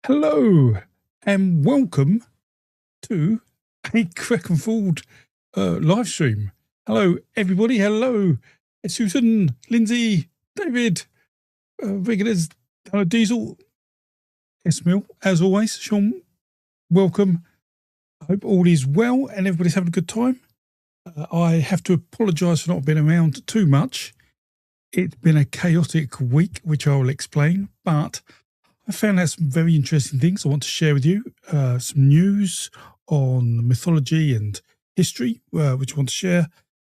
Hello and welcome to a Crack and Forward live stream. Hello, everybody. Hello, Susan, Lindsay, David, regulars, Diesel, Esmil, as always. Sean, welcome. I hope all is well and everybody's having a good time. I have to apologise for not being around too much. It's been a chaotic week, which I will explain, but I found out some very interesting things I want to share with you. Some news on mythology and history, which I want to share.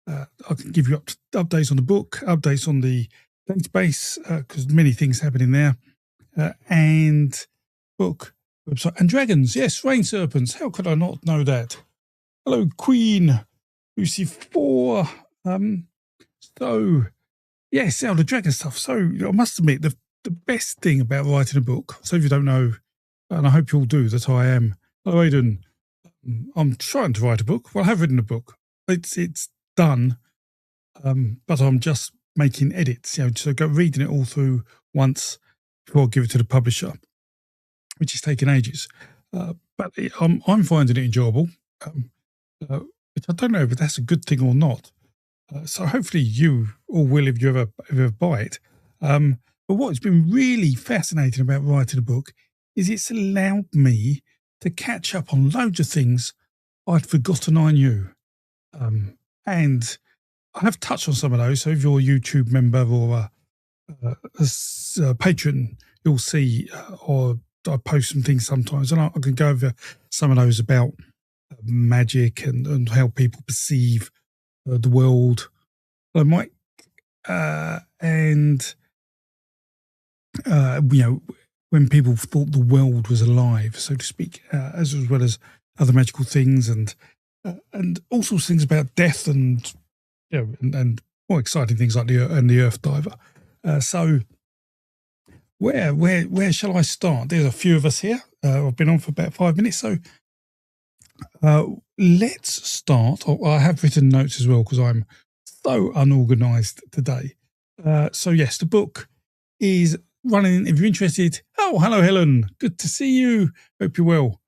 I can give you updates on the book, updates on the database, because many things happening there. And book, website, and dragons. Yes, rain serpents. How could I not know that? Hello, Queen Lucy 4. So, yes, the dragon stuff. So, I must admit, the best thing about writing a book, so if you don't know, and I hope you all do, that I am, hello Aidan, I'm trying to write a book. Well, I have written a book. It's done, but I'm just making edits, so go reading it all through once before I give it to the publisher, which is taking ages. But I'm finding it enjoyable, which I don't know if that's a good thing or not. So hopefully you all will if you ever buy it. But what's been really fascinating about writing a book is it's allowed me to catch up on loads of things I'd forgotten I knew. And I have touched on some of those. So if you're a YouTube member or a patron, you'll see, or I post some things sometimes, and I can go over some of those about magic and how people perceive the world. Hello, Mike. And when people thought the world was alive, so to speak, as well as other magical things and all sorts of things about death and and more exciting things like the Earth Diver. So where shall I start? There's a few of us here. I've been on for about 5 minutes, so let's start. I have written notes as well because I'm so unorganised today. So yes, the book is running. If you're interested, oh, hello Helen, good to see you. Hope you're well.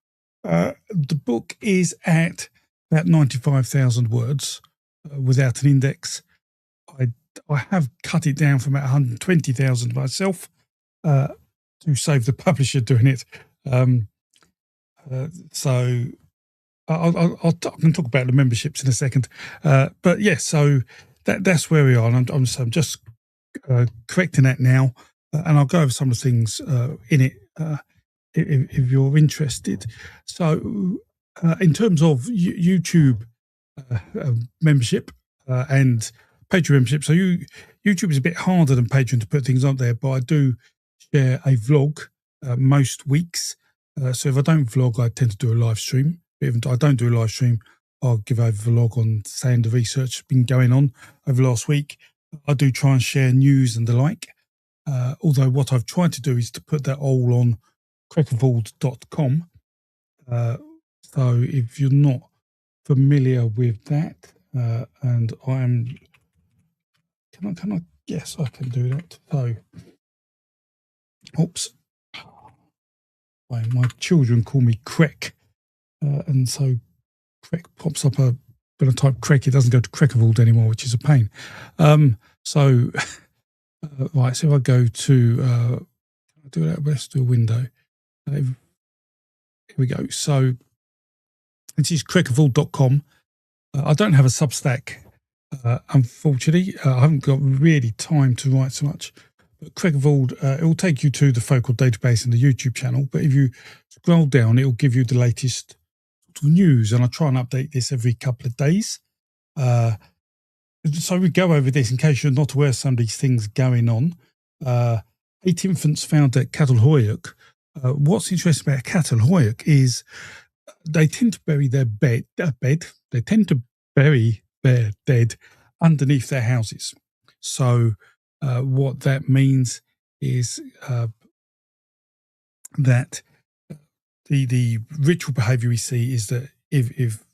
The book is at about 95,000 words without an index. I have cut it down from about 120,000 myself to save the publisher doing it. So I can talk about the memberships in a second. But yes, so that's where we are. And I'm just correcting that now, and I'll go over some of the things in it if you're interested. So in terms of YouTube membership and Patreon membership, so YouTube is a bit harder than Patreon to put things up there, but I do share a vlog most weeks. So if I don't vlog, I tend to do a live stream. If I don't do a live stream, I'll give a vlog on saying the research has been going on over the last week. I do try and share news and the like. Although what I've tried to do is to put that all on crackandforward.com. So if you're not familiar with that, and I'm, can I? Yes, I can do that. So, oops. My children call me Crek, and so Crek pops up when I type Crek, it doesn't go to Crackavold anymore, which is a pain. So right, so if I go to I'll do that. Let's do a window. Here we go. So this is crackavold.com. I don't have a Substack, unfortunately. I haven't got really time to write so much. But Crackavold, it will take you to the focal database and the YouTube channel. But if you scroll down, it will give you the latest news. And I try and update this every couple of days. So we go over this in case you're not aware of some of these things going on. 8 infants found at Catalhoyuk. What's interesting about Catalhoyuk is they tend to bury their bed. They tend to bury their dead underneath their houses. So what that means is that the ritual behaviour we see is that if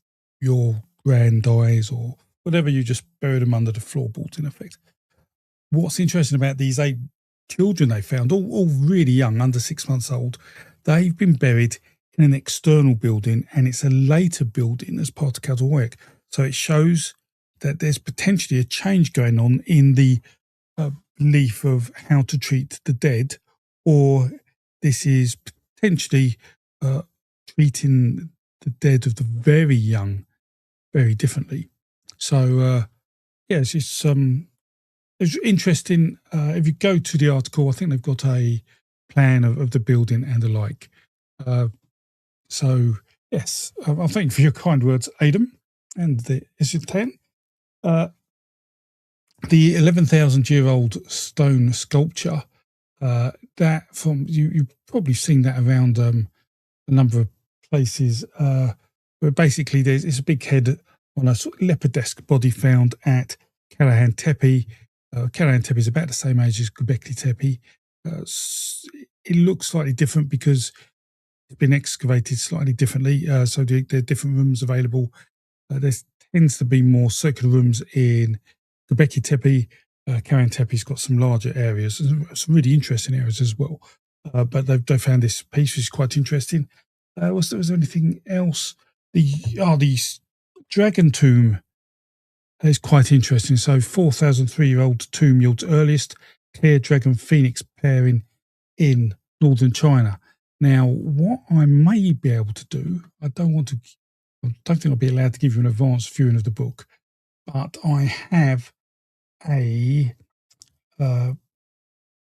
your grand dies or whatever, you just bury them under the floorboards in effect. What's interesting about these 8 children they found, all really young, under 6 months old, they've been buried in an external building, and it's a later building as part of causal work. So it shows that there's potentially a change going on in the belief of how to treat the dead, or this is potentially treating the dead of the very young very differently. So yes, it's interesting. If you go to the article, I think they've got a plan of the building and the like. So yes, I thank you for your kind words, Adam, and the issue 10. The 11,000-year-old stone sculpture, that from you've probably seen that around a number of places, where basically it's a big head on a sort of leopardesque body found at Callahan Tepe. Callahan Tepe is about the same age as Göbekli Tepe. It looks slightly different because it's been excavated slightly differently, so there are different rooms available. There tends to be more circular rooms in Göbekli Tepe. Callahan Tepe's got some larger areas, some really interesting areas as well. But they've found this piece, which is quite interesting. Was there anything else? The dragon tomb is quite interesting. So 4,003-year-old tomb yields earliest clear dragon phoenix pairing in northern China. Now, what I may be able to do, I don't think I'll be allowed to give you an advanced viewing of the book, but I have a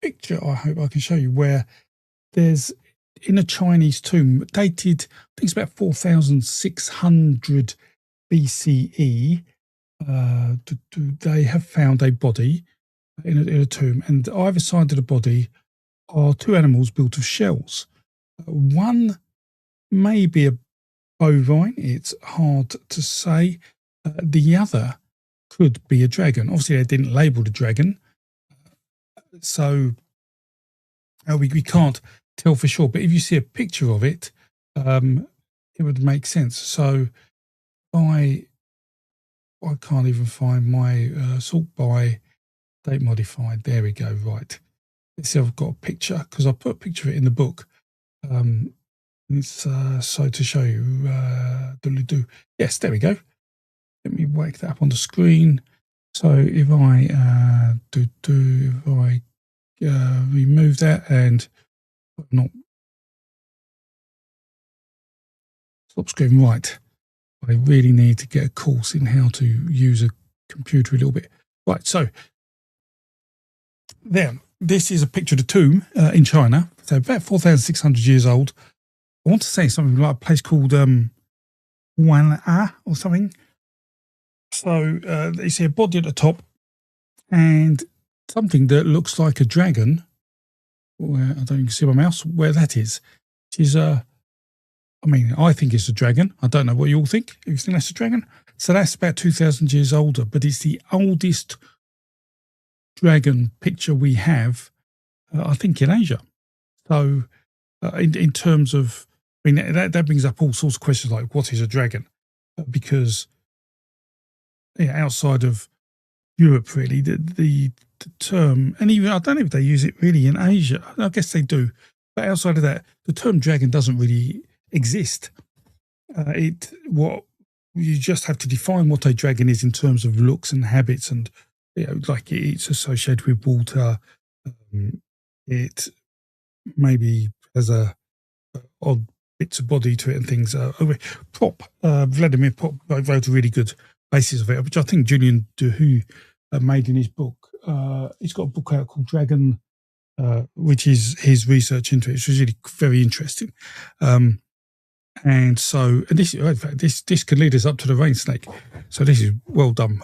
picture I hope I can show you where there's in a Chinese tomb dated, I think it's about 4,600 BCE. They have found a body in a tomb, and either side of the body are two animals built of shells. One may be a bovine, it's hard to say. The other could be a dragon. Obviously, they didn't label the dragon, so we can't tell for sure. But if you see a picture of it, it would make sense. So I can't even find my sort by date modified. There we go. Right. Let's see if I've got a picture, because I put a picture of it in the book. It's so to show you. Yes, there we go. Let me wake that up on the screen. So if I remove that and not stop screen, right. I really need to get a course in how to use a computer a little bit. Right, so there. This is a picture of the tomb in China. So about 4,600 years old. I want to say something like a place called Wan'a or something. So you see a body at the top and something that looks like a dragon. Where I don't even see my mouse. Where that is, which is I think it's a dragon. I don't know what you all think. You think that's a dragon? So that's about 2,000 years older, but it's the oldest dragon picture we have, I think, in Asia. So in terms of, that brings up all sorts of questions like, what is a dragon? Because outside of Europe, really, the term, and even I don't know if they use it really in Asia. I guess they do, but outside of that, the term dragon doesn't really exist. What you just have to define what a dragon is in terms of looks and habits, and like it's associated with water. It maybe has a odd bits of body to it and things. Vladimir Pop wrote a really good basis of it, which I think Julian Dehu made in his book. He's got a book out called Dragon, which is his research into it. It's really very interesting. And this could lead us up to the rain snake. So this is well done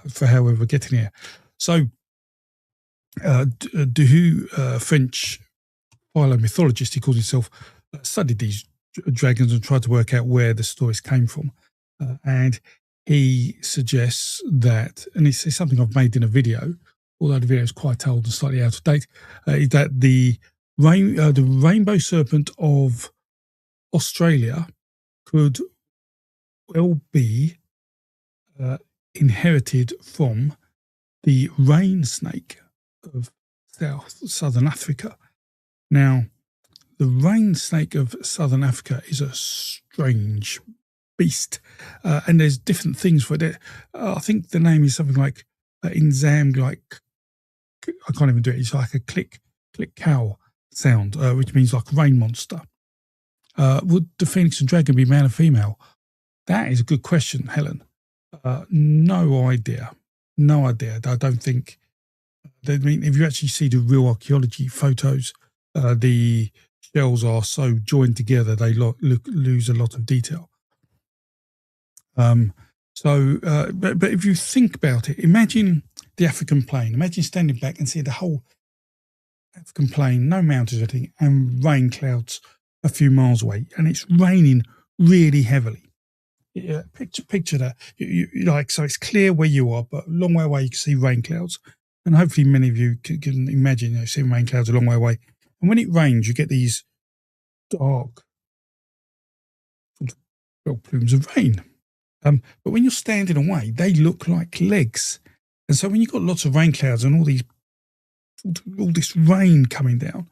for however we're getting here. So Dehu, French mythologist, he calls himself, studied these dragons and tried to work out where the stories came from. And he suggests that, and it's something I've made in a video, although the video is quite old and slightly out of date, that the rainbow serpent of Australia could well be inherited from the rain snake of southern Africa. Now, the rain snake of southern Africa is a strange beast, and there's different things for it. I think the name is something like in Zam, like I can't even do it. It's like a click cow sound, which means like a rain monster. Would the phoenix and dragon be male or female? That is a good question, Helen. No idea. No idea. I don't think. I mean, if you actually see the real archaeology photos, the shells are so joined together they lose a lot of detail. But if you think about it, imagine the African plain. Imagine standing back and see the whole African plain, no mountains or anything, and rain clouds a few miles away, and it's raining really heavily. Yeah, picture that. You like, so it's clear where you are, but a long way away you can see rain clouds, and hopefully many of you can imagine seeing rain clouds a long way away. And when it rains, you get these dark plumes of rain. But when you're standing away, they look like legs. And so when you've got lots of rain clouds and all this rain coming down,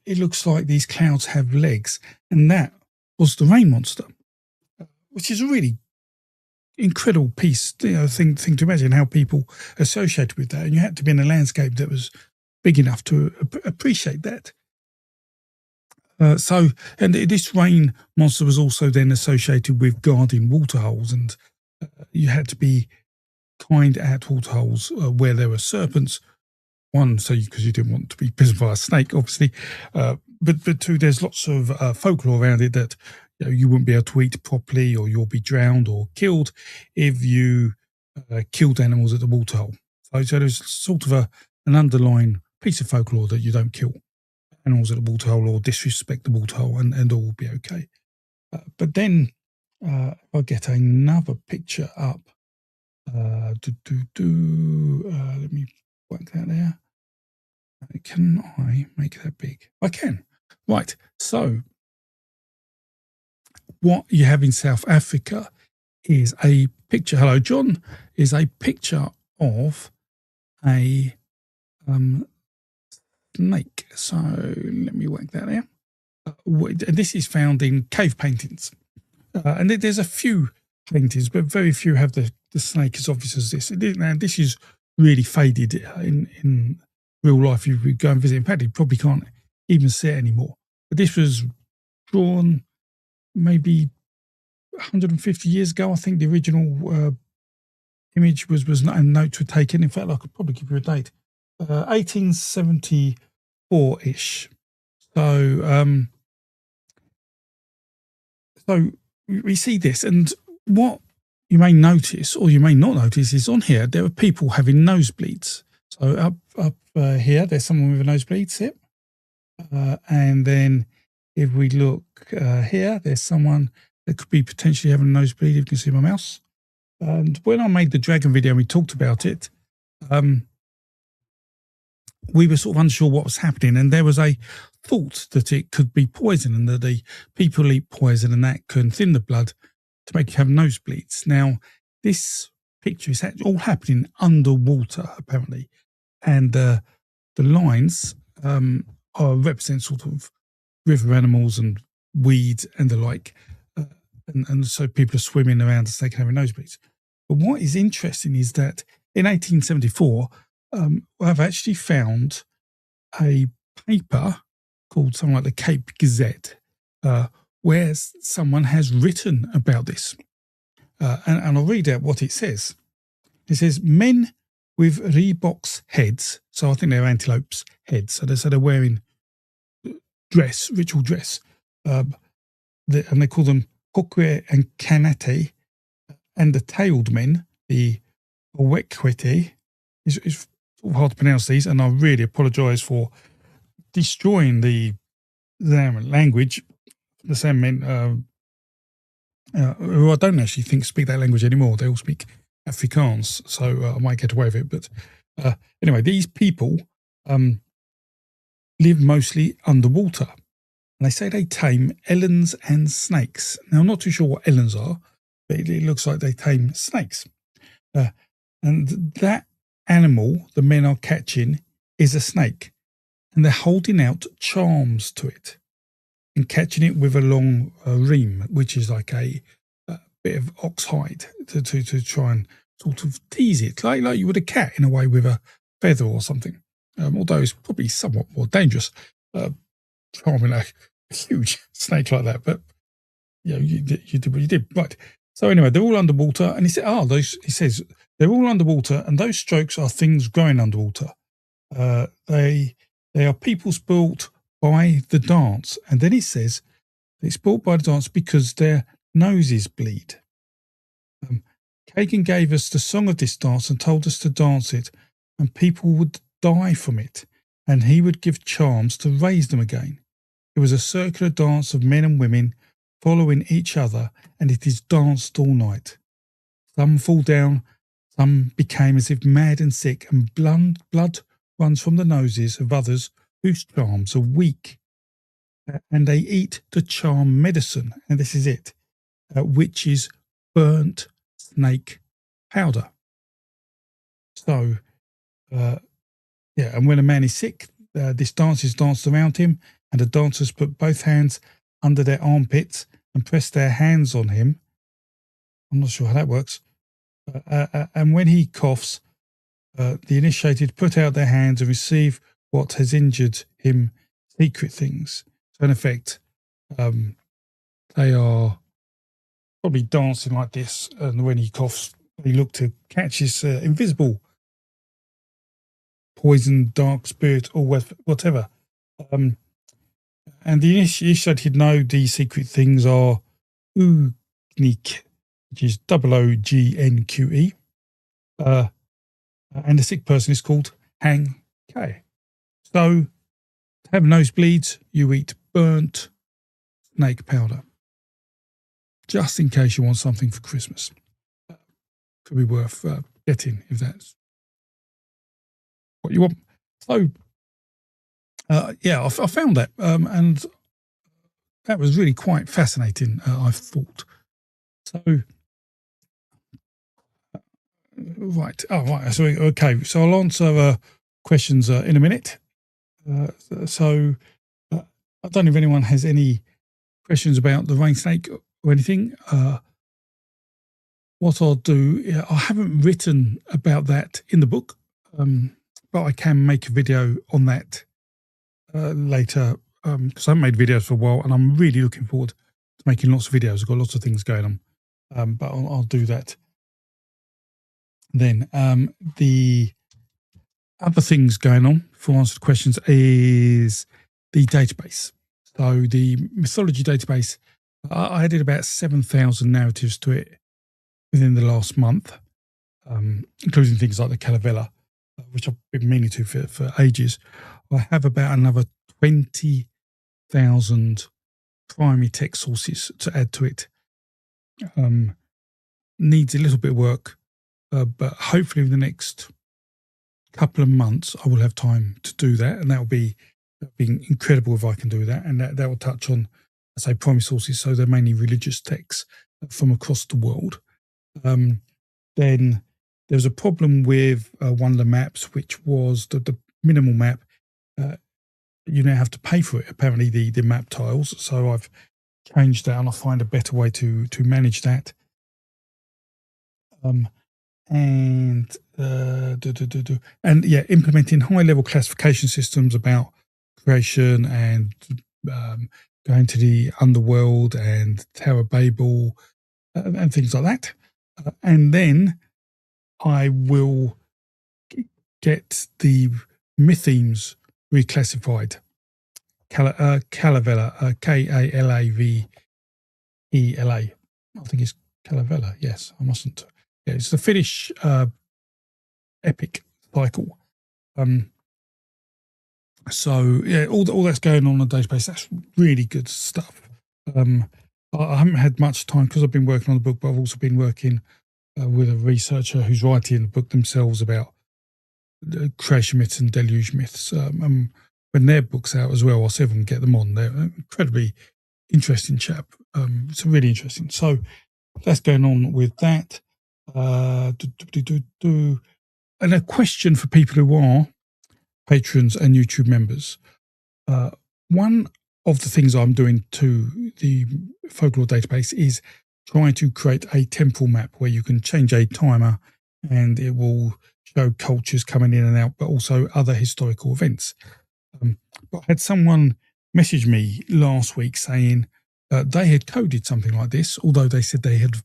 it looks like these clouds have legs. And that was the rain monster, which is a really incredible piece, thing to imagine how people associated with that. And you had to be in a landscape that was big enough to appreciate that. And this rain monster was also then associated with guarding waterholes, and you had to be kind at waterholes where there were serpents. One, because you didn't want to be bitten by a snake, obviously, but two, there's lots of folklore around it that you wouldn't be able to eat properly, or you'll be drowned or killed if you killed animals at the waterhole. So there's sort of an underlying piece of folklore that you don't kill animals at the waterhole or disrespect the waterhole, and all will be okay. But then I'll get another picture up. Let me work that there. Can I make that big? I can. Right. So what you have in South Africa is a picture. Hello, John. Is a picture of a snake. So let me work that out. This is found in cave paintings, and there's a few paintings, but very few have the snake as obvious as this. Now this is really faded in real life. If you go and visit, in fact, you probably can't even see it anymore. But this was drawn maybe 150 years ago. I think the original image was not, and notes were taken. In fact, I could probably give you a date. 1874-ish. So we see this, and what you may notice, or you may not notice, is on here there are people having nosebleeds. So up here, there's someone with a nosebleed, sit. And then if we look here, there's someone that could be potentially having a nosebleed. If you can see my mouse. And when I made the dragon video, we talked about it. We were sort of unsure what was happening, and there was a thought that it could be poison, and that the people eat poison, and that can thin the blood to make you have nosebleeds. Now, this picture is all happening underwater, apparently, and the lines represent sort of river animals and weeds and the like, and so people are swimming around so they can have nosebleeds. But what is interesting is that in 1874, I've actually found a paper called something like the Cape Gazette, where someone has written about this. And I'll read out what it says. It says, men with Reebok's heads, so I think they're antelopes' heads, so they're wearing ritual dress, and they call them Hokwe and Kanate, and the tailed men, the Owekwete, is hard to pronounce these, and I really apologise for destroying the language. The same men who I don't actually think speak that language anymore. They all speak Afrikaans, so I might get away with it. But anyway, these people live mostly underwater, and they say they tame elens and snakes. Now, I'm not too sure what elens are, but it looks like they tame snakes. And that animal the men are catching is a snake, and they're holding out charms to it. and catching it with a long ream, which is like a bit of oxhide to try and sort of tease it, like you would a cat in a way with a feather or something. Although it's probably somewhat more dangerous charming a huge snake like that. But you did what you did, right? So anyway, they're all underwater, and he says they're all underwater, and those strokes are things growing underwater. They are people spoilt by the dance, and then he says it's spoilt by the dance because their noses bleed. Kagan gave us the song of this dance and told us to dance it, and people would die from it, and he would give charms to raise them again. It was a circular dance of men and women following each other, and it is danced all night. Some fall down, some became as if mad and sick, and blood runs from the noses of others whose charms are weak. And they eat the charm medicine, and this is it, which is burnt snake powder. So, and when a man is sick, this dance is danced around him, and the dancers put both hands under their armpits and press their hands on him. I'm not sure how that works. And when he coughs, the initiated put out their hands and receive what has injured him, secret things. So in effect, they are probably dancing like this, and when he coughs, they look to catch his invisible poison, dark spirit, or whatever. And the initiated know these secret things are Ognque, which is Ognque, and the sick person is called Hang K. So, to have nosebleeds, you eat burnt snake powder, just in case you want something for Christmas. Could be worth getting if that's what you want. So, I found that, and that was really quite fascinating, I thought. So, right. Oh, right. So, okay. So I'll answer questions in a minute. So I don't know if anyone has any questions about the rain snake or anything. What I'll do, I haven't written about that in the book, but I can make a video on that later, because I haven't made videos for a while, and I'm really looking forward to making lots of videos. I've got lots of things going on, but I'll do that then. The other things going on for answered questions is the database. So the Mythology database, I added about 7,000 narratives to it within the last month, including things like the Calavella, which I've been meaning to for ages. I have about another 20,000 primary text sources to add to it. Needs a little bit of work, but hopefully in the next couple of months I will have time to do that, and that'll be incredible if I can do that. And that will touch on, I say, primary sources, so they're mainly religious texts from across the world. Then there was a problem with one of the maps, which was the minimal map. You now have to pay for it, apparently, the map tiles. So I've changed that, and I'll find a better way to manage that. And implementing high-level classification systems about creation and going to the underworld and Tower of Babel and things like that. And then I will get the mythemes reclassified. Calavella, Kalavela. I think it's Calavella. Yes, I mustn't. Yeah, it's the Finnish epic cycle. So yeah, all that's going on the database. That's really good stuff. I haven't had much time because I've been working on the book, but I've also been working with a researcher who's writing the book themselves about the creation myths and deluge myths. When their book's out as well, I'll see if I can get them on. They're an incredibly interesting chap. It's really interesting. So that's going on with that. And a question for people who are patrons and YouTube members. One of the things I'm doing to the folklore database is trying to create a temporal map where you can change a timer and it will show cultures coming in and out, but also other historical events. But I had someone message me last week saying they had coded something like this, although they said they had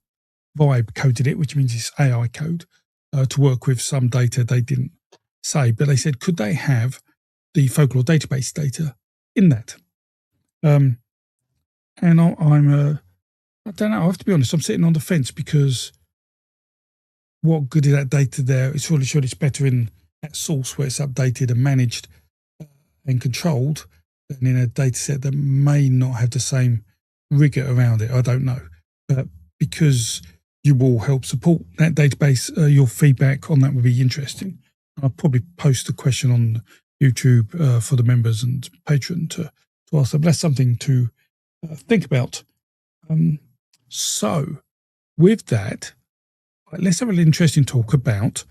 Vibe coded it, which means it's AI code, to work with some data they didn't say. But they said, could they have the folklore database data in that? And I don't know, I have to be honest, I'm sitting on the fence because what good is that data there? It's really sure it's better in that source where it's updated and managed and controlled than in a data set that may not have the same rigor around it. I don't know. Because you will help support that database, your feedback on that would be interesting. I'll probably post a question on YouTube for the members and Patreon to ask them. That's something to think about. So with that, let's have an interesting talk about,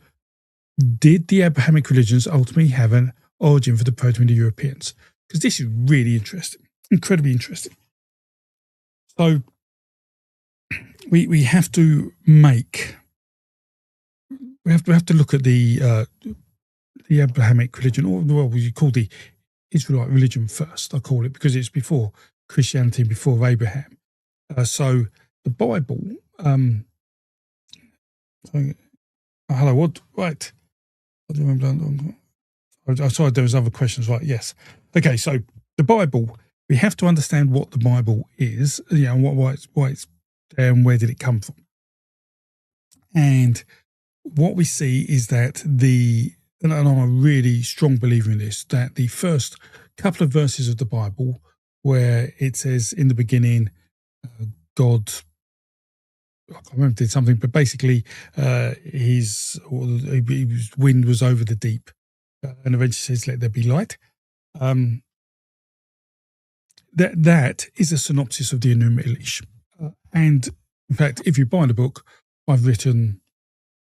did the Abrahamic religions ultimately have an origin for the Proto-Indo-Europeans? Because this is really interesting, incredibly interesting. So we have to make, we have to look at the Abrahamic religion, or well, we call the Israelite religion first. I call it because it's before Christianity, before Abraham. So the Bible. Hello, what? Right. I don't remember. I saw there was other questions. Right. Yes. Okay. So the Bible. We have to understand what the Bible is. And why it's there and where did it come from. And what we see is that and I'm a really strong believer in this, that the first couple of verses of the Bible where it says in the beginning, God, I can't remember, did something, but basically his wind was over the deep, and eventually says, let there be light. That is a synopsis of the Enuma Elish. And in fact, if you buy the book, I've written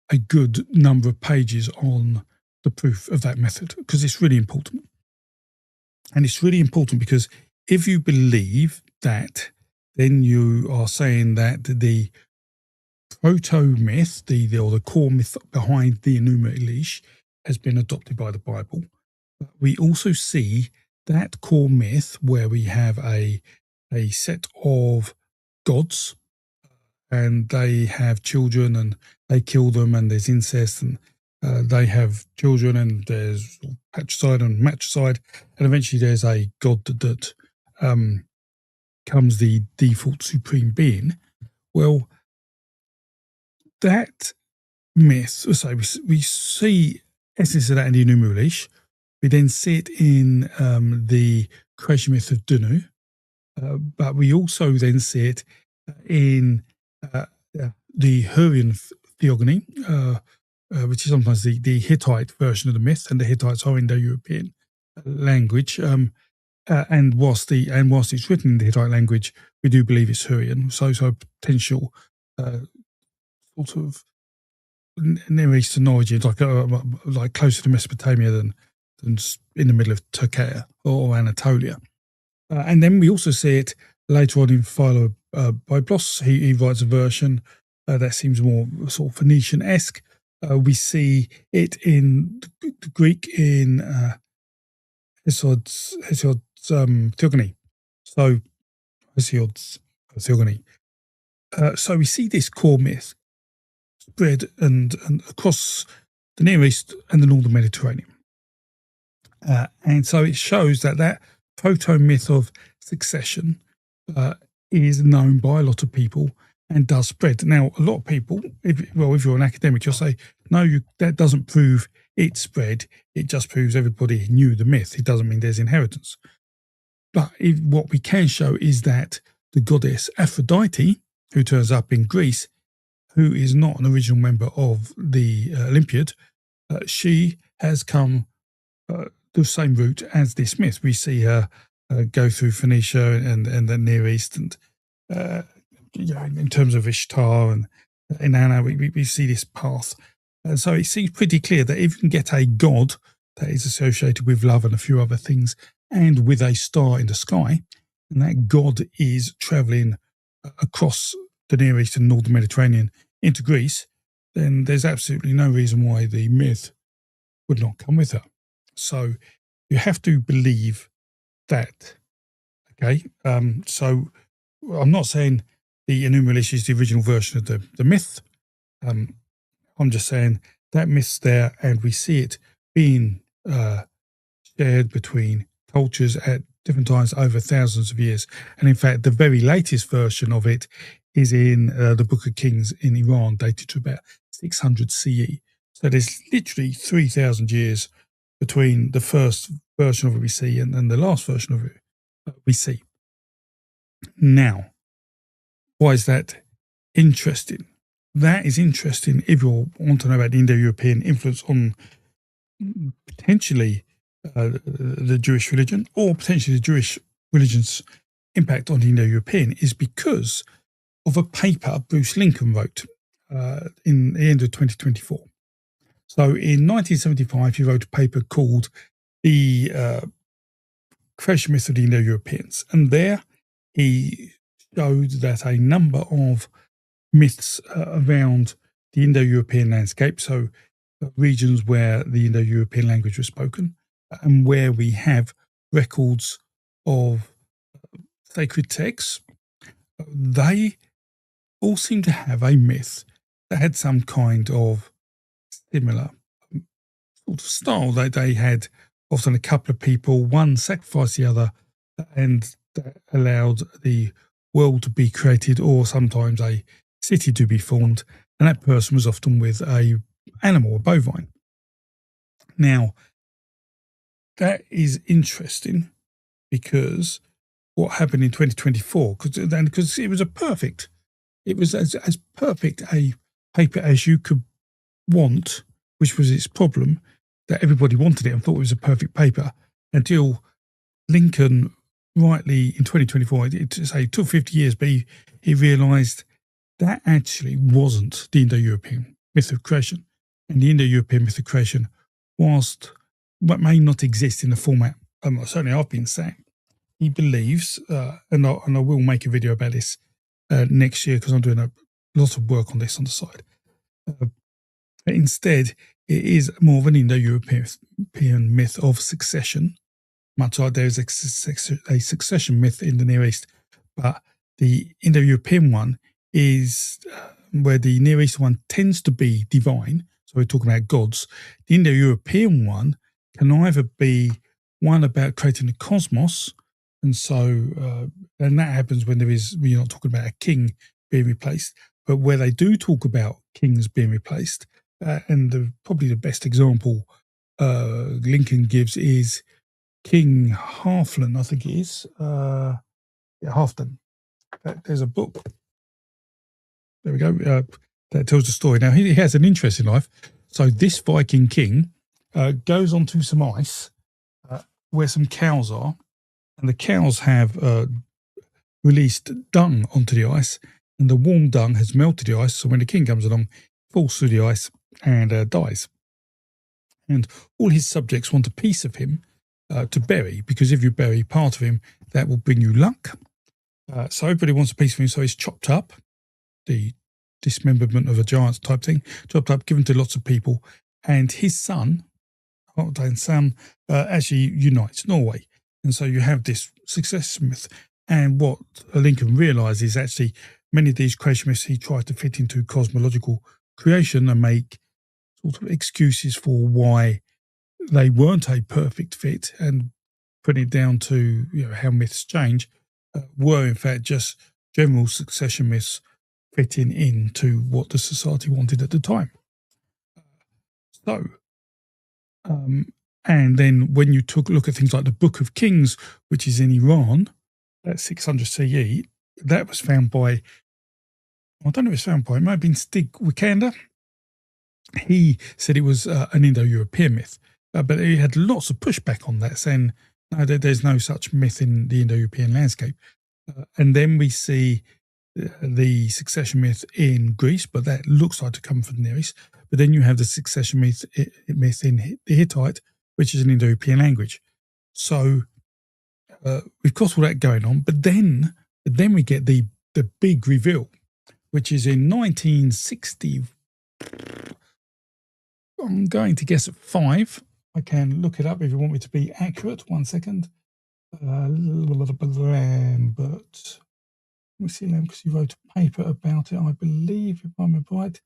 a good number of pages on the proof of that method, because it's really important. And it's really important because if you believe that, then you are saying that the proto-myth, or the core myth behind the Enuma Elish, has been adopted by the Bible. We also see that core myth where we have a set of gods and they have children and they kill them and there's incest and they have children and there's patricide and matricide, and eventually there's a god that comes the default supreme being. Well, that myth, so we see essence of that in the Enuma Elish. We then see it in the creation myth of Dunu, but we also then see it in the Hurrian theogony, which is sometimes the Hittite version of the myth, and the Hittites are Indo-European language. And whilst it's written in the Hittite language, we do believe it's Hurrian. So potential sort of Near Eastern origin, like closer to Mesopotamia than in the middle of Turkey or Anatolia. And then we also see it later on in Philo Byblos. He writes a version that seems more sort of Phoenician-esque. We see it in the Greek in Hesiod's theogony. So Hesiod's theogony. So we see this core myth spread and across the Near East and the Northern Mediterranean. And so it shows that proto-myth of succession is known by a lot of people and does spread. Now, a lot of people, if you're an academic, you'll say, no, that doesn't prove it spread. It just proves everybody knew the myth. It doesn't mean there's inheritance. But what we can show is that the goddess Aphrodite, who turns up in Greece, who is not an original member of the Olympiad, she has come the same route as this myth. We see her go through Phoenicia and the Near East, and in terms of Ishtar and Inanna, we see this path. And so it seems pretty clear that if you can get a god that is associated with love and a few other things, and with a star in the sky, and that god is traveling across the Near East and Northern Mediterranean into Greece, then there's absolutely no reason why the myth would not come with her. So you have to believe that. Okay, so I'm not saying the Enuma Elish is the original version of the myth. I'm just saying that myth's there, and we see it being shared between cultures at different times over thousands of years. And in fact, the very latest version of it is in the Book of Kings in Iran, dated to about 600 CE. So there's literally 3,000 years between the first version of it we see and the last version of it we see. Now, why is that interesting? That is interesting if you want to know about the Indo-European influence on potentially the Jewish religion, or potentially the Jewish religion's impact on the Indo-European, is because of a paper Bruce Lincoln wrote in the end of 2024. So in 1975, he wrote a paper called The Creation Myth of the Indo-Europeans. And there he showed that a number of myths around the Indo-European landscape, so regions where the Indo-European language was spoken, and where we have records of sacred texts, they all seem to have a myth that had some kind of similar sort of style. They had often a couple of people, one sacrificed the other, and that allowed the world to be created, or sometimes a city to be formed, and that person was often with a animal, a bovine. Now, that is interesting because what happened in 2024, because it was it was as perfect a paper as you could want, which was its problem, that everybody wanted it and thought it was a perfect paper, until Lincoln, rightly in 2024, it took 50 years, but he realised that actually wasn't the Indo-European myth of creation. And the Indo-European myth of creation, whilst what may not exist in the format, certainly I've been saying, he believes, and I will make a video about this next year, because I'm doing a lot of work on this on the side. Instead, it is more of an Indo-European myth of succession, much like there is a succession myth in the Near East. But the Indo-European one is where the Near East one tends to be divine, so we're talking about gods. The Indo-European one can either be one about creating the cosmos, and so and that happens when you're not talking about a king being replaced, but where they do talk about kings being replaced, and probably the best example Lincoln gives is King Halfdan, I think it is. Halfdan. There's a book. There we go. That tells the story. Now, he has an interesting life. So this Viking king goes onto some ice where some cows are, and the cows have released dung onto the ice, and the warm dung has melted the ice, so when the king comes along, falls through the ice and dies. And all his subjects want a piece of him to bury, because if you bury part of him, that will bring you luck. So everybody wants a piece of him, so he's chopped up, the dismemberment of a giant type thing, chopped up, given to lots of people, and his son, Halfdan's son, actually unites Norway. And so you have this success myth. And what Lincoln realised is actually many of these creation myths he tried to fit into cosmological creation and make sort of excuses for why they weren't a perfect fit, and putting it down to how myths change, were in fact just general succession myths fitting into what the society wanted at the time. So, and then when you look at things like the Book of Kings, which is in Iran, that's 600 CE, that was found by, I don't know if it's found by, it might have been Stig Wikander. He said it was an Indo-European myth, but he had lots of pushback on that, saying, no, there's no such myth in the Indo-European landscape. And then we see the succession myth in Greece, but that looks like to come from the Near East. But then you have the succession myth in the Hittite, which is an Indo-European language. So we've got all that going on, but then we get the big reveal, which is in 1960. I'm going to guess at 5. I can look it up if you want me to be accurate. 1 second. But let me see, because you wrote a paper about it, I believe, if I'm right.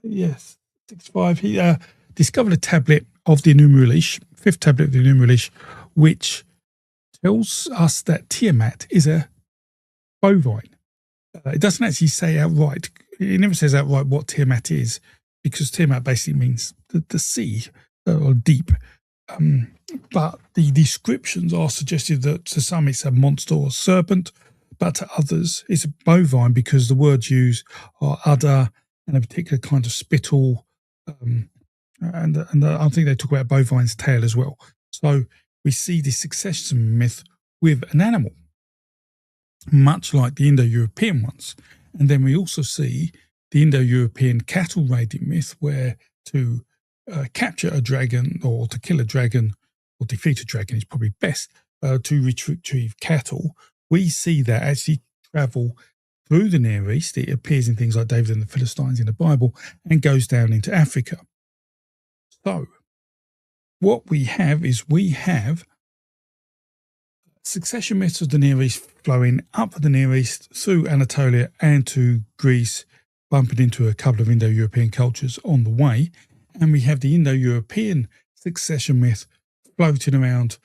Yes, 65. He discovered a tablet of the Enuma Elish, 5th tablet of the Enuma Elish, which tells us that Tiamat is a bovine. It doesn't actually say outright. It never says outright what Tiamat is, because Tiamat basically means the sea or deep. But the descriptions are suggestive that to some it's a monster or serpent, but to others it's a bovine because the words used are udder and a particular kind of spittle. And I think they talk about bovine's tail as well. So we see this succession myth with an animal, much like the Indo-European ones. And then we also see the Indo-European cattle raiding myth, where to capture a dragon or to kill a dragon or defeat a dragon is probably best to retrieve cattle. We see that actually travel through the Near East. It appears in things like David and the Philistines in the Bible and goes down into Africa. So what we have succession myths of the Near East flowing up the Near East through Anatolia and to Greece, bumping into a couple of Indo-European cultures on the way. And we have the Indo-European succession myth floating around,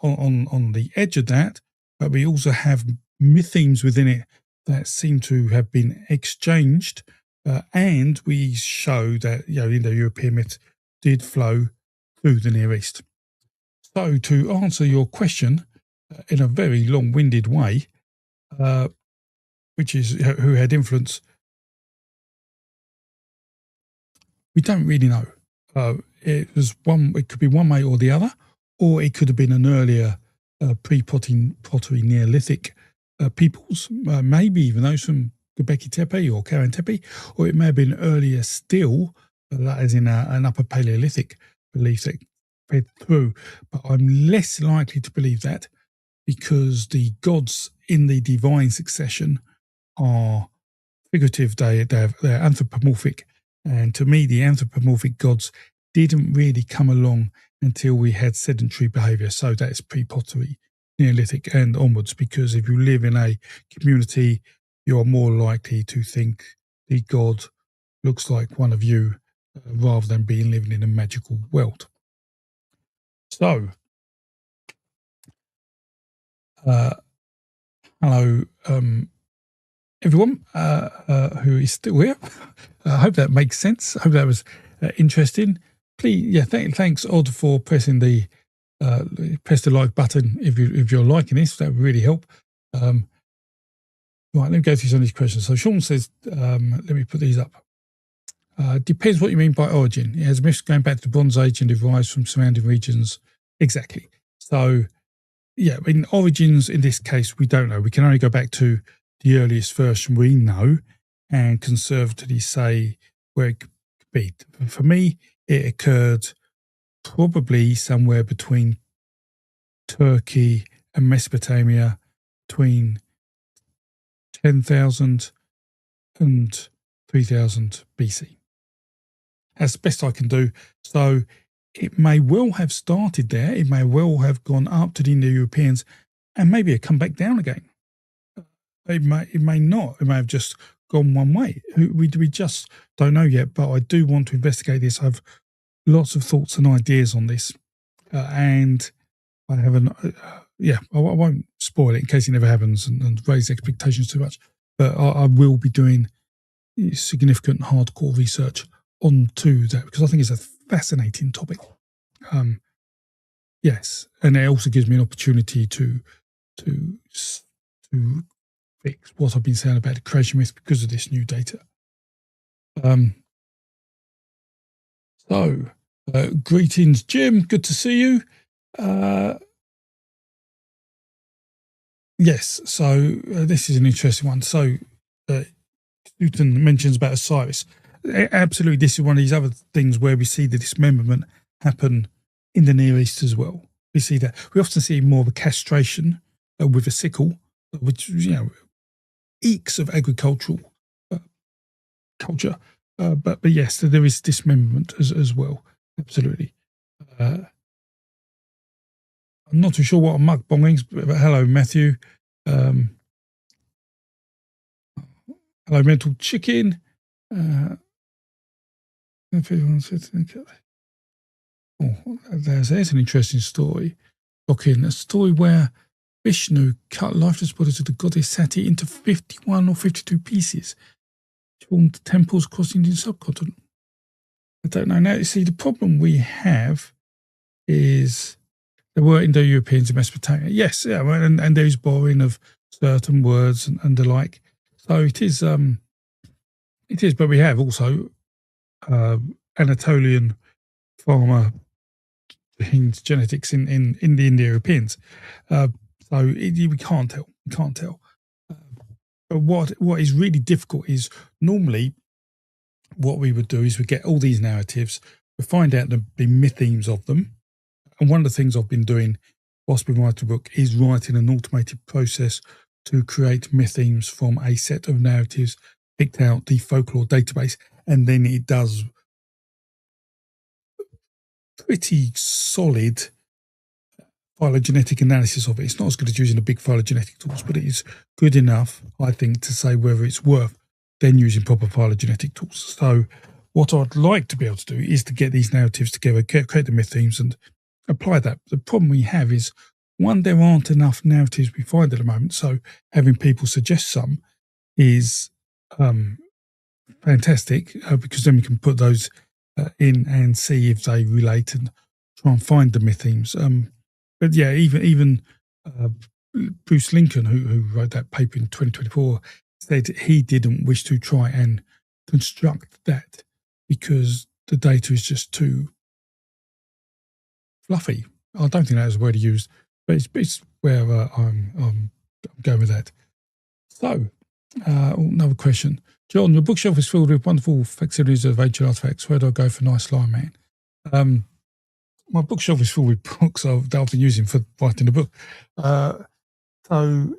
on the edge of that. But we also have mythemes within it that seem to have been exchanged. And we show that Indo-European myths did flow through the Near East. So to answer your question in a very long-winded way, which is who had influence, we don't really know. It could be one way or the other, or it could have been an earlier pre-pottery Neolithic peoples, maybe even those from Göbekli Tepe or Karen Tepe, or it may have been earlier still, that is in an Upper Paleolithic belief that fed through. But I'm less likely to believe that, because the gods in the divine succession are figurative. They're anthropomorphic, and to me, the anthropomorphic gods didn't really come along until we had sedentary behaviour. So that is pre-pottery, Neolithic and onwards, because if you live in a community, you are more likely to think the god looks like one of you rather than being living in a magical world. So, hello, everyone who is still here. I hope that makes sense. I hope that was interesting. Please, thanks, Odd, for pressing the like button if you're liking this. That would really help. Right, let me go through some of these questions. So Sean says, let me put these up. Depends what you mean by origin. It has myths going back to the Bronze Age and derives from surrounding regions. Exactly. So, in origins, in this case, we don't know. We can only go back to the earliest version we know and conservatively say where it could be. For me, it occurred probably somewhere between Turkey and Mesopotamia, between 10,000 and 3,000 BC. That's the best I can do. So it may well have started there. It may well have gone up to the Indo-Europeans and maybe it come back down again. It may not. It may have just gone one way. We just don't know yet, but I do want to investigate this. I have lots of thoughts and ideas on this. And I have I won't spoil it in case it never happens and raise expectations too much. But I will be doing significant hardcore research onto that because I think it's a fascinating topic. Yes, and it also gives me an opportunity to fix what I've been saying about the creation myth because of this new data. Greetings, Jim. Good to see you. Yes, so this is an interesting one. So, Newton mentions about Osiris. Absolutely, this is one of these other things where we see the dismemberment happen in the Near East as well. We see that. We often see more of a castration with a sickle, which, ekes of agricultural uh, culture. But yes, there is dismemberment as well. Absolutely. I'm not too sure what a mukbang is, but hello, Matthew. Um, hello, Mental Chicken. There's an interesting story. A story where Vishnu cut lifeless bodies of the goddess Sati into 51 or 52 pieces, which formed temples across the Indian subcontinent. I don't know. Now, you see, the problem we have is there were Indo-Europeans in Mesopotamia. Yes, yeah, and there is borrowing of certain words and the like. So it is, but we have also Anatolian farmer genetics in the Indo-Europeans. So we can't tell. We can't tell. But what is really difficult is normally what we would do is we get all these narratives, we find out the mythemes of them. And one of the things I've been doing whilst we write the book is writing an automated process to create mythemes from a set of narratives picked out the folklore database, and then it does pretty solid phylogenetic analysis of it. It's not as good as using the big phylogenetic tools, but it is good enough, I think, to say whether it's worth then using proper phylogenetic tools. So what I'd like to be able to do is to get these narratives together, create the mythemes and apply that. The problem we have is, one, there aren't enough narratives we find at the moment, so having people suggest some is fantastic, because then we can put those in and see if they relate and try and find the mythemes. But yeah, even Bruce Lincoln, who wrote that paper in 2024, said he didn't wish to try and construct that because the data is just too fluffy. I don't think that was the word he used, but it's where I'm going with that. So, another question. John, your bookshelf is filled with wonderful facsimiles of ancient artifacts. Where do I go for nice Lion Man? My bookshelf is full with books that I've been using for writing the book. So,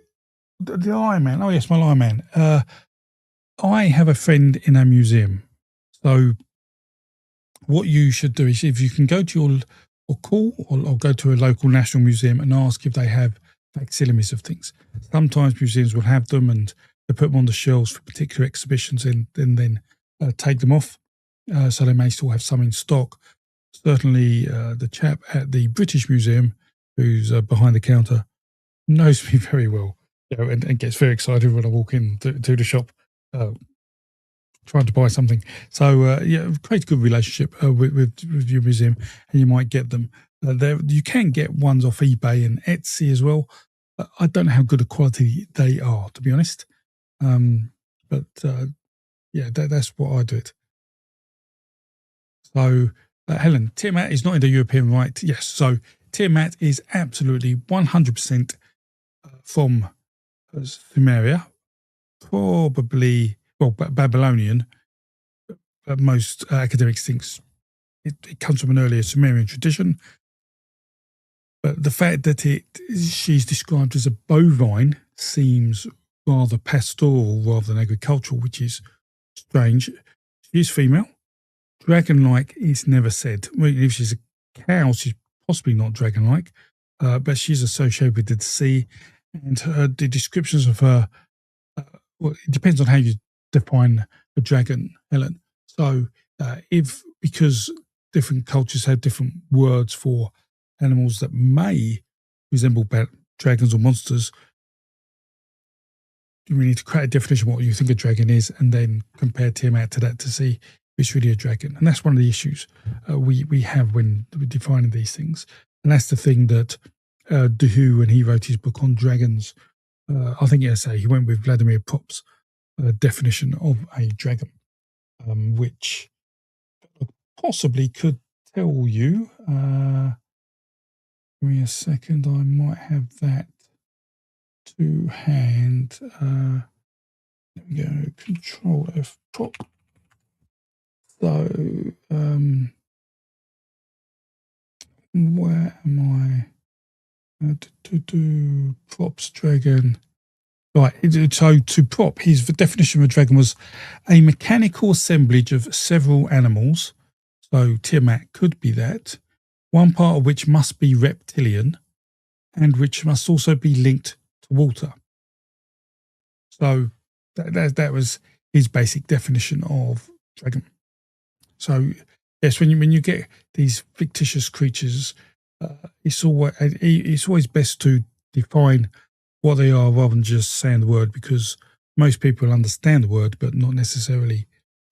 the Lion Man. Oh, yes, my Lion Man. I have a friend in a museum. So, what you should do is, if you can go to or go to a local national museum and ask if they have facsimiles of things. Sometimes museums will have them and they put them on the shelves for particular exhibitions and then take them off. So they may still have some in stock. Certainly the chap at the British Museum, who's behind the counter, knows me very well, and gets very excited when I walk in to the shop trying to buy something. So create a good relationship with your museum, and you might get them. You can get ones off eBay and Etsy as well. I don't know how good a quality they are, to be honest. But that's what I do it. So, Helen, Tiamat is not in the European right. Yes, so Tiamat is absolutely 100% from Sumeria, probably, Babylonian. But most academics think it comes from an earlier Sumerian tradition. But the fact that she's described as a bovine seems rather pastoral rather than agricultural, which is strange. She is female. Dragon-like is never said. Well, if she's a cow, she's possibly not dragon-like, but she's associated with the sea. And the descriptions of her, it depends on how you define a dragon, Helen. So because different cultures have different words for animals that may resemble dragons or monsters, we need to create a definition of what you think a dragon is and then compare Tiamat to that to see if it's really a dragon. And that's one of the issues we have when we're defining these things. And that's the thing that Dehu, when he wrote his book on dragons, I think he went with Vladimir Prop's definition of a dragon, which possibly could tell you. Give me a second, I might have that to hand. There we go, Control F prop. So Where am I? Props dragon. Right. So to prop, his definition of a dragon was a mechanical assemblage of several animals. So Tiamat could be that. One part of which must be reptilian, and which must also be linked to water. So that was his basic definition of dragon. So yes, when you get these fictitious creatures, it's always best to define what they are rather than just saying the word, because most people understand the word but not necessarily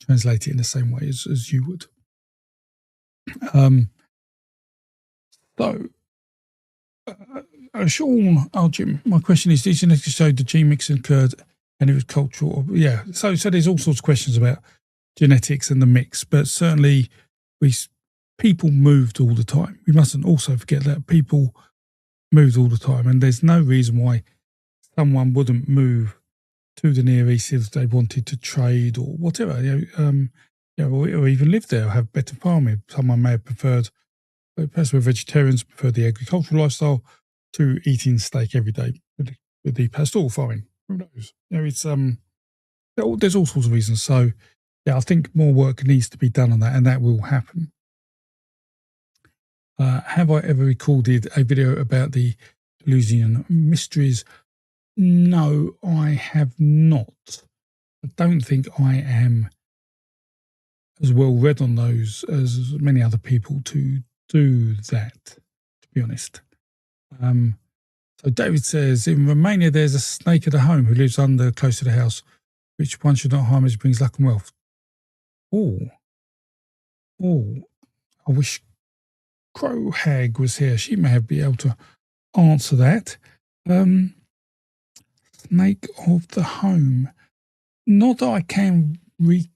translate it in the same way as you would. So, Sean, Jim, my question is: did genetics show the gene mixing occurred and it was cultural? Yeah. So there's all sorts of questions about genetics and the mix, but certainly people moved all the time. We mustn't also forget that people moved all the time, and there's no reason why someone wouldn't move to the Near East if they wanted to trade or whatever, or even live there or have better farming. Someone may have preferred, perhaps with vegetarians, prefer the agricultural lifestyle to eating steak every day with the pastoral farming. Who knows? It's there's all sorts of reasons. So, yeah, I think more work needs to be done on that, and that will happen. Have I ever recorded a video about the Eleusinian mysteries? No, I have not. I don't think I am as well read on those as many other people to do that, to be honest. So David says, in Romania, there's a snake at a home who lives close to the house, which one should not harm as it brings luck and wealth. Oh, I wish Crow Hag was here. She may be able to answer that. Snake of the home. Not that I can recall.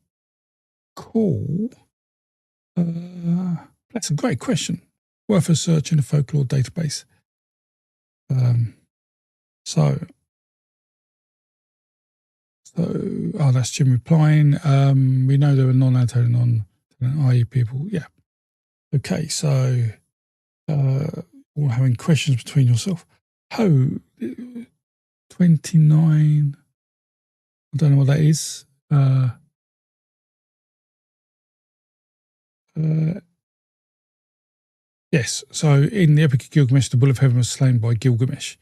That's a great question. Worth a search in a folklore database. That's Jim replying. We know there were non-Anatolian, i.e. people. Yeah. Okay, so all having questions between yourself. 29. I don't know what that is. Yes, so in the Epic of Gilgamesh, the Bull of Heaven was slain by Gilgamesh.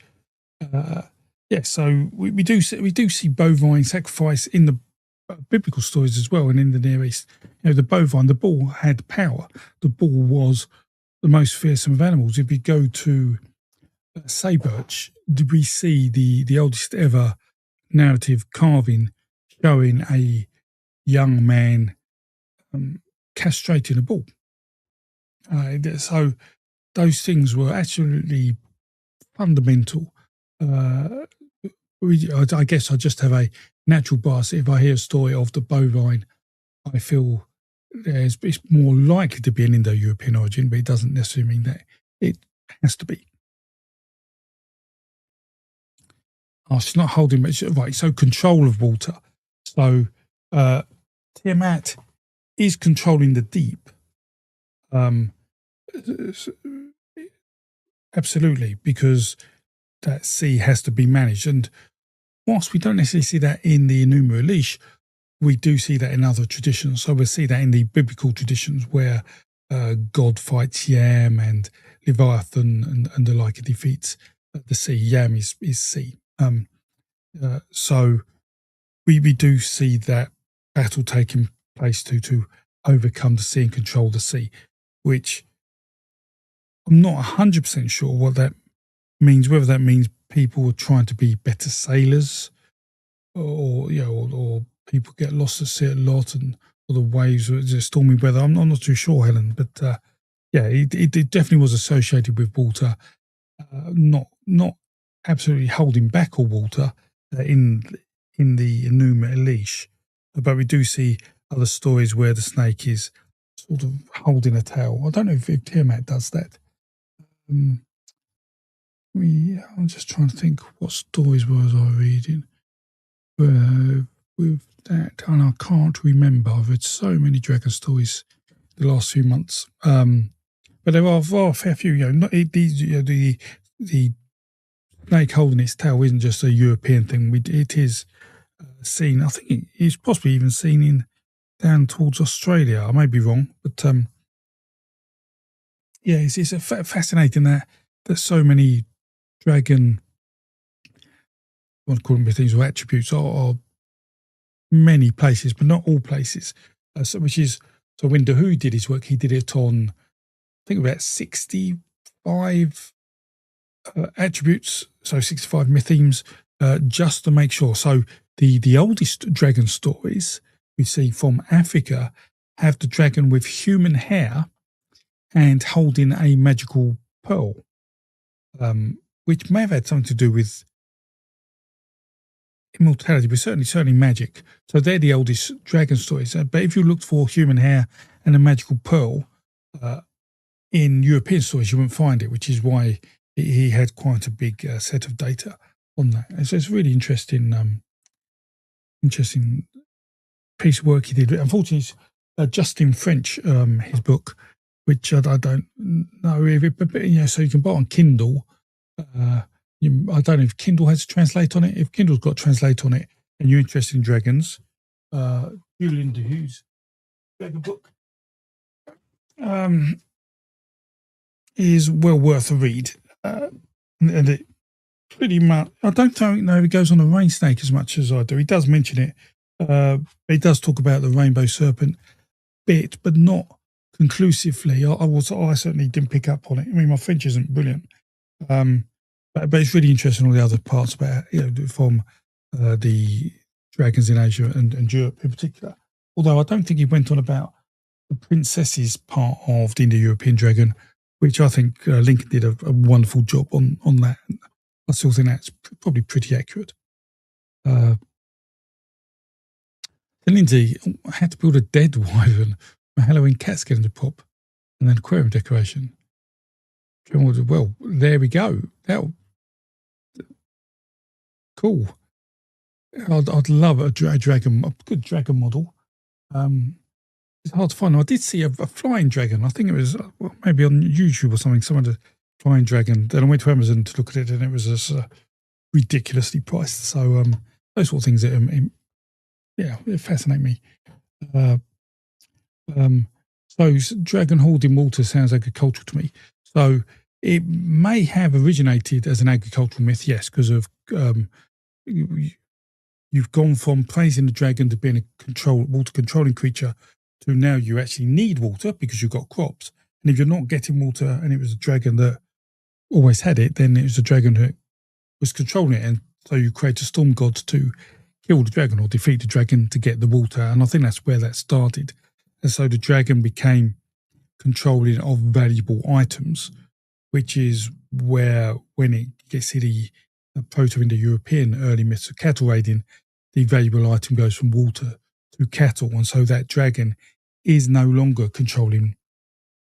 So we do see bovine sacrifice in the biblical stories as well, and in the Near East. The bovine, the bull had power. The bull was the most fearsome of animals. If you go to Sayburch, we see the oldest ever narrative carving showing a young man castrating a bull. So those things were absolutely fundamental. I guess I just have a natural bias. If I hear a story of the bovine, I feel it's more likely to be an Indo-European origin, but it doesn't necessarily mean that it has to be. Oh, she's not holding much. Right, so control of water. So Tiamat is controlling the deep. Absolutely, because that sea has to be managed. And whilst we don't necessarily see that in the Enuma Elish, we do see that in other traditions. So we see that in the biblical traditions where God fights Yam and Leviathan and the like, defeats the sea. Yam is sea. So we do see that battle taking place to overcome the sea and control the sea, which I'm not 100% sure what that means, whether that means people are trying to be better sailors or people get lost at sea a lot or the waves or just stormy weather. I'm not too sure, Helen, but it definitely was associated with water, not absolutely holding back all water in the Enuma Elish, but we do see other stories where the snake is sort of holding a tail. I don't know if Tiamat does that. I'm just trying to think what stories was I reading with that, and I can't remember. I've read so many dragon stories the last few months. but there are a fair few. Not these. The snake holding its tail isn't just a European thing. It is seen. I think it's possibly even seen in down towards Australia. I may be wrong, but yeah, it's fascinating that so many dragon, I want to call them things or attributes, are many places, but not all places. So when Dahu did his work, he did it on, I think, about 65 attributes, so 65 mythemes, just to make sure. So the oldest dragon stories we see from Africa have the dragon with human hair and holding a magical pearl, which may have had something to do with immortality, but certainly magic. So they're the oldest dragon stories. But if you looked for human hair and a magical pearl in European stories, you wouldn't find it, which is why he had quite a big set of data on that. So it's really interesting piece of work he did. Unfortunately, it's just in French, his book, which I don't know if it, but so you can buy it on Kindle. I don't know if Kindle has a translate on it. If Kindle's got a translate on it and you're interested in dragons, Julian Dahu's dragon book is well worth a read. And it pretty much, I don't know if it goes on the rain snake as much as I do. He does mention it. He does talk about the rainbow serpent bit, but not conclusively. I certainly didn't pick up on it. I mean, my French isn't brilliant. But it's really interesting, all the other parts about, from the dragons in Asia and Europe in particular. Although I don't think he went on about the princesses part of the Indo-European dragon, which I think Lincoln did a wonderful job on that. I still think that's probably pretty accurate. Lindsay, I had to build a dead wyvern, a Halloween cat skeleton pop, and then aquarium decoration. Well, there we go. Cool. I'd love a good dragon model. It's hard to find. I did see a flying dragon. I think it was maybe on YouTube or something. Someone had a flying dragon. Then I went to Amazon to look at it, and it was just ridiculously priced. So those sort of things, it fascinate me. So dragon holding water sounds agricultural to me. So it may have originated as an agricultural myth, yes, because of you've gone from praising the dragon to being a water controlling creature to now you actually need water because you've got crops. And if you're not getting water and it was a dragon that always had it, then it was a dragon who was controlling it. And so you create a storm god to kill the dragon or defeat the dragon to get the water. And I think that's where that started. And so the dragon became controlling of valuable items, which is where, when it gets to the Proto-Indo-European early myths of cattle raiding, the valuable item goes from water to cattle. And so that dragon is no longer controlling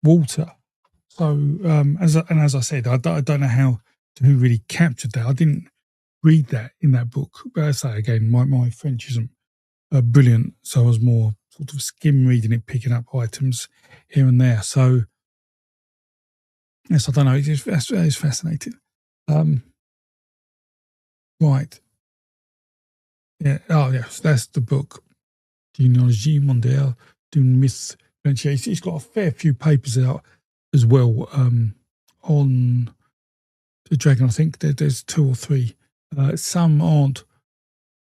water. So, as I said, I don't know how who really captured that. I didn't read that in that book. But as I say again, my French isn't brilliant, so I was more sort of skim reading it, picking up items here and there. So, yes, I don't know. It's fascinating. Right. Yeah. Oh, yes. That's the book. Mythology mondiale d'une myth. It's got a fair few papers out as well on the dragon. I think there's 2 or 3. Some aren't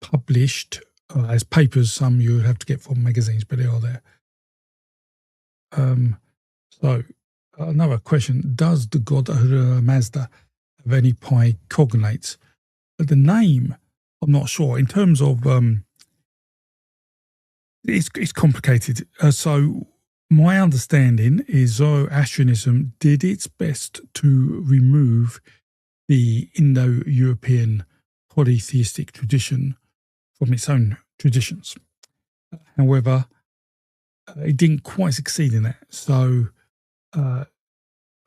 published as papers. Some you have to get from magazines, but they are there. So another question: does the god Mazda have any pi cognates? But the name, I'm not sure. In terms of it's complicated. So my understanding is Zoroastrianism did its best to remove the Indo-European polytheistic tradition from its own traditions. However, it didn't quite succeed in that. So I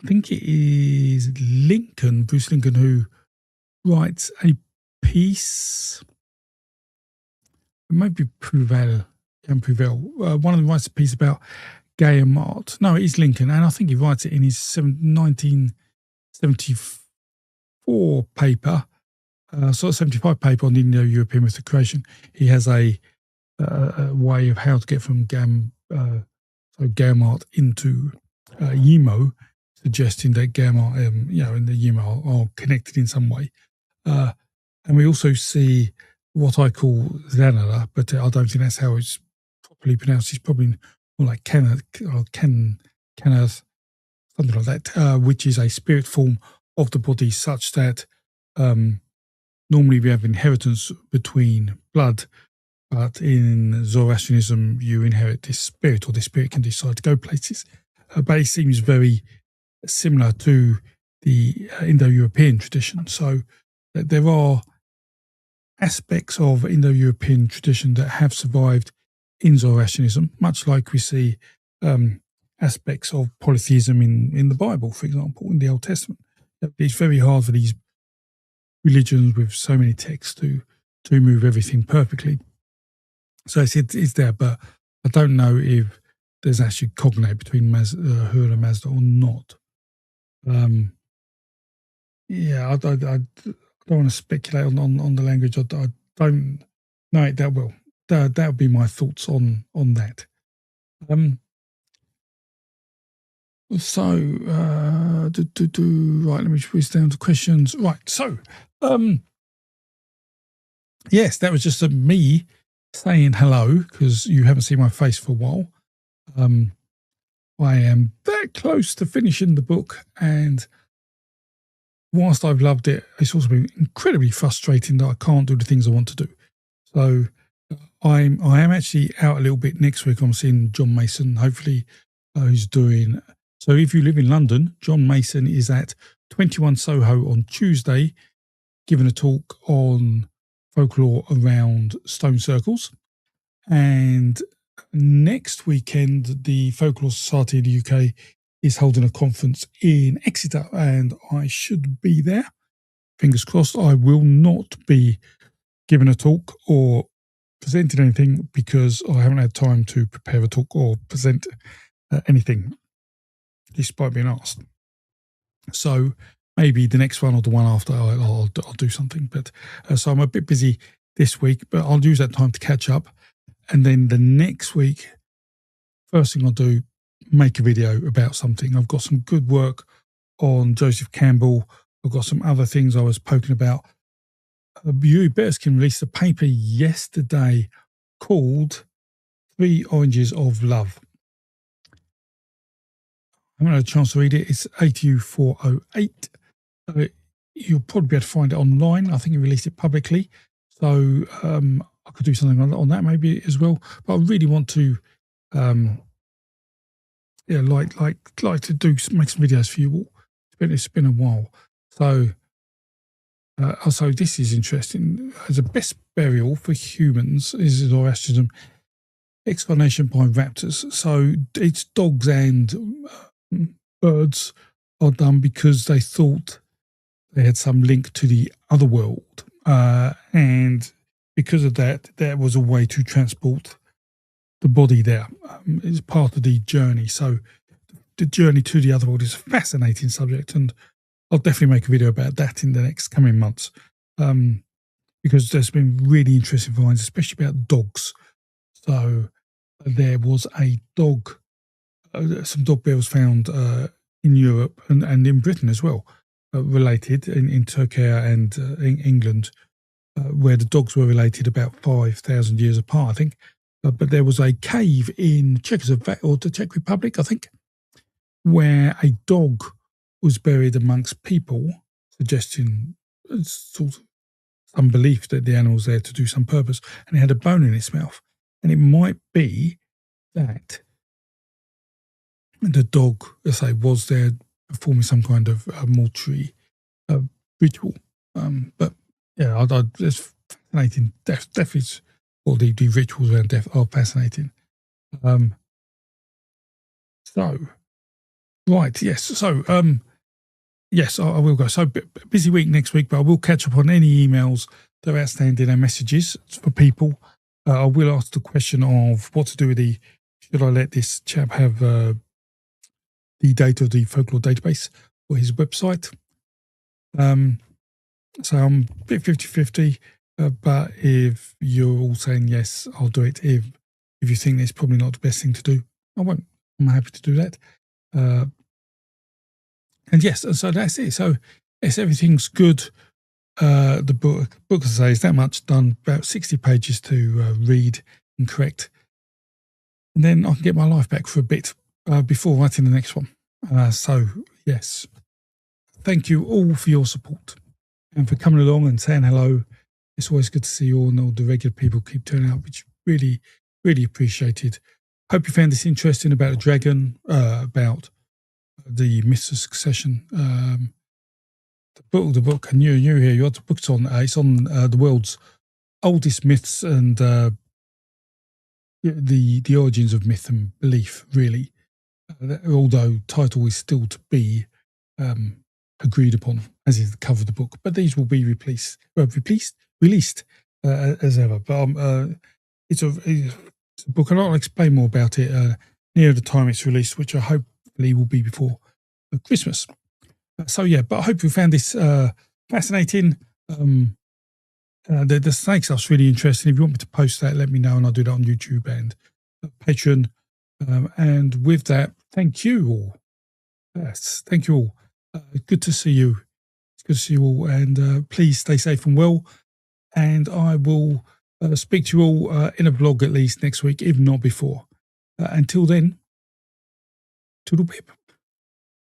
think it is Bruce Lincoln, who writes a piece, maybe Prouvel, one of them writes a piece about Gaimard. No, it is Lincoln, and I think he writes it in his 1974 paper, sort of 75 paper on Indo-European myth of creation. He has a way of how to get from Gaimard into Yimo, suggesting that Gaimard, and the Yimo are connected in some way. And we also see what I call Zanala, but I don't think that's how it's properly pronounced. It's probably more like Kenneth, or Kenneth, something like that, which is a spirit form of the body, such that normally we have inheritance between blood, but in Zoroastrianism you inherit this spirit, or the spirit can decide to go places. But it seems very similar to the Indo-European tradition. So there are aspects of Indo-European tradition that have survived in Zoroastrianism, much like we see aspects of polytheism in the Bible, for example, in the Old Testament. It's very hard for these religions with so many texts to remove everything perfectly. So it's there, but I don't know if there's actually cognate between Hur and Mazda or not. I don't want to speculate on the language. I don't know it that well. That would be my thoughts on that. Right, let me whiz down to questions. Right, so yes, that was just me saying hello, because you haven't seen my face for a while. I am that close to finishing the book, and whilst I've loved it, it's also been incredibly frustrating that I can't do the things I want to do. So I am actually out a little bit next week. I'm seeing John Mason, hopefully, who's doing. So if you live in London, John Mason is at 21 Soho on Tuesday, giving a talk on folklore around stone circles. And next weekend, the Folklore Society in the UK is holding a conference in Exeter, and I should be there. Fingers crossed. I will not be giving a talk or presenting anything, because I haven't had time to prepare a talk or present anything, despite being asked. So maybe the next one or the one after I'll do something. But so I'm a bit busy this week, but I'll use that time to catch up. And then the next week, first thing I'll do, make a video about something. I've got some good work on Joseph Campbell. I've got some other things I was poking about. Yuri Bereskin released a paper yesterday called 3 Oranges of Love. I haven't had a chance to read it. It's ATU 408. You'll probably be able to find it online. I think he released it publicly. So I could do something on that maybe as well. But I really want to like to make some videos for you all. It's been a while. So also this is interesting. As a best burial for humans is Zoroastrianism, explanation by raptors. So it's dogs and birds are done because they thought they had some link to the other world, and because of that, there was a way to transport the body there. It's part of the journey. So the journey to the other world is a fascinating subject, and I'll definitely make a video about that in the next coming months, because there's been really interesting finds, especially about dogs. So there was a dog, some dog burials found in Europe and in Britain as well, related in Turkey and in England, where the dogs were related about 5,000 years apart, I think. But there was a cave in Czechoslovakia, or the Czech Republic, I think, where a dog was buried amongst people, suggesting sort of some belief that the animal was there to do some purpose, and it had a bone in its mouth. And it might be that the dog, as I say, was there performing some kind of mortuary ritual. But yeah, it's fascinating. Definitely, all the rituals around death are fascinating. So, right, yes. So, yes, I will go. So, busy week next week, but I will catch up on any emails that are outstanding and messages for people. I will ask the question of what to do with the should I let this chap have the data of the folklore database or his website? So I'm a bit 50-50, but if you're all saying yes, I'll do it. If you think it's probably not the best thing to do, I won't. I'm happy to do that. And yes, so that's it. So yes, everything's good. The book, as I say, is that much done, about 60 pages to read and correct. And then I can get my life back for a bit before writing the next one. So yes, thank you all for your support and for coming along and saying hello. It's always good to see you all, and all the regular people keep turning up, which really, really appreciated. Hope you found this interesting about the dragon, about the myths of succession. The book, and you here, you got the books on. It's on the world's oldest myths and the origins of myth and belief, really. Although title is still to be agreed upon, as is the cover of the book. But these will be released as ever. But it's a book, and I'll explain more about it near the time it's released, which I hopefully will be before Christmas. So yeah, but I hope you found this fascinating. The snake stuff's really interesting. If you want me to post that, let me know, and I'll do that on YouTube and Patreon. And with that, thank you all. Yes, thank you all. Good to see you. It's good to see you all, and please stay safe and well. And I will speak to you all in a vlog at least next week, if not before. Until then, toodle pip.